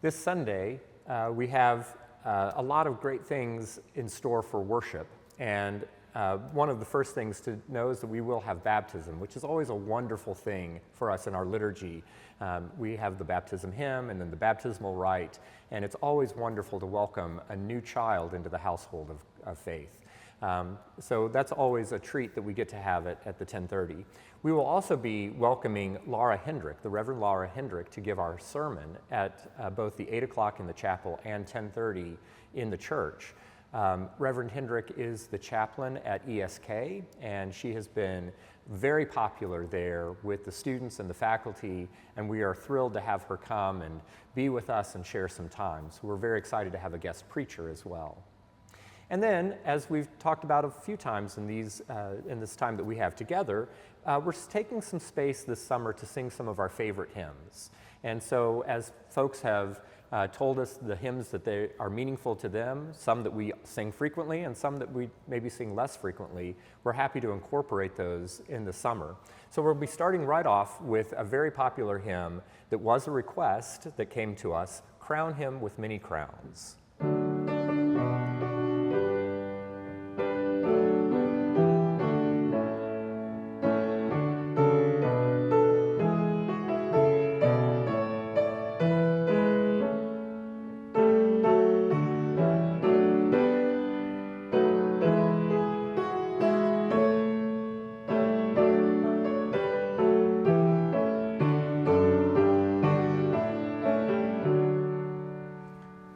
This Sunday, we have a lot of great things in store for worship, and one of the first things to know is that we will have baptism, which is always a wonderful thing for us in our liturgy. We have the baptism hymn and then the baptismal rite, and it's always wonderful to welcome a new child into the household of faith. So that's always a treat that we get to have it at the 10:30. We will also be welcoming Laura Hendrick, the Reverend Laura Hendrick, to give our sermon at both the 8 o'clock in the chapel and 10:30 in the church. Reverend Hendrick is the chaplain at ESK, and she has been very popular there with the students and the faculty, and we are thrilled to have her come and be with us and share some time. So we're very excited to have a guest preacher as well. And then, as we've talked about a few times in this time that we have together, we're taking some space this summer to sing some of our favorite hymns. And so as folks have told us the hymns that they are meaningful to them, some that we sing frequently and some that we maybe sing less frequently, we're happy to incorporate those in the summer. So we'll be starting right off with a very popular hymn that was a request that came to us, Crown Him with Many Crowns.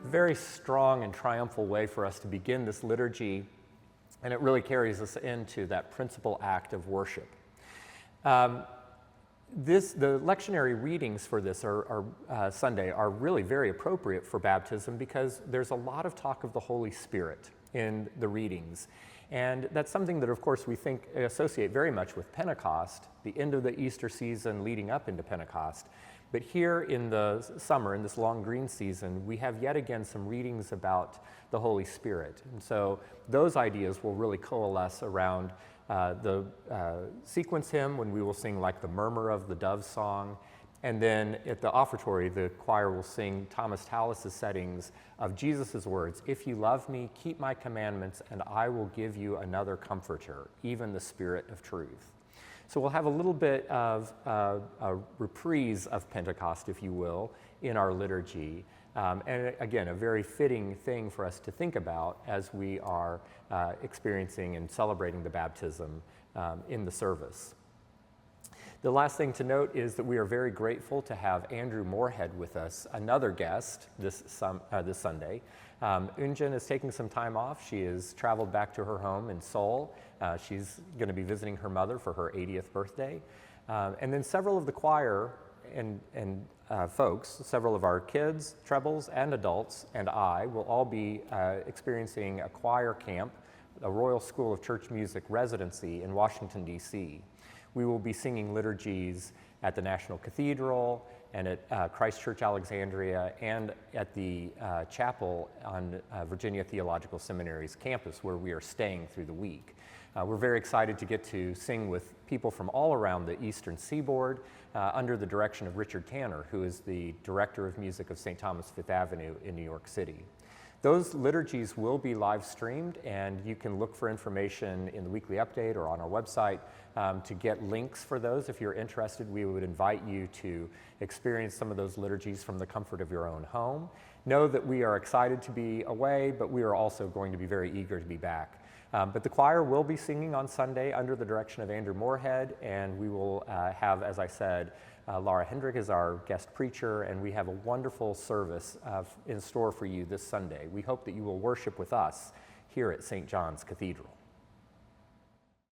Very strong and triumphal way for us to begin this liturgy, and it really carries us into that principal act of worship. The lectionary readings for this Sunday are really very appropriate for baptism because there's a lot of talk of the Holy Spirit in the readings. And that's something that, of course, we associate very much with Pentecost, the end of the Easter season leading up into Pentecost. But here in the summer, in this long green season, we have yet again some readings about the Holy Spirit. And so those ideas will really coalesce around the sequence hymn, when we will sing like the murmur of the dove song. And then at the offertory, the choir will sing Thomas Tallis' settings of Jesus' words, "If you love me, keep my commandments, and I will give you another comforter, even the Spirit of truth." So we'll have a little bit of a reprise of Pentecost, if you will, in our liturgy. And again, a very fitting thing for us to think about as we are experiencing and celebrating the baptism in the service. The last thing to note is that we are very grateful to have Andrew Moorhead with us, another guest this Sunday. Unjin is taking some time off. She has traveled back to her home in Seoul. She's going to be visiting her mother for her 80th birthday. And then several of the choir and folks, several of our kids, trebles, and adults, and I will all be experiencing a choir camp, a Royal School of Church Music residency in Washington, D.C. We will be singing liturgies at the National Cathedral and at Christ Church Alexandria and at the chapel on Virginia Theological Seminary's campus, where we are staying through the week. We're very excited to get to sing with people from all around the Eastern Seaboard under the direction of Richard Tanner, who is the Director of Music of St. Thomas Fifth Avenue in New York City. Those liturgies will be live streamed, and you can look for information in the weekly update or on our website to get links for those. If you're interested, we would invite you to experience some of those liturgies from the comfort of your own home. Know that we are excited to be away, but we are also going to be very eager to be back. But the choir will be singing on Sunday under the direction of Andrew Moorhead, and we will have, as I said, Laura Hendrick is our guest preacher, and we have a wonderful service in store for you this Sunday. We hope that you will worship with us here at St. John's Cathedral.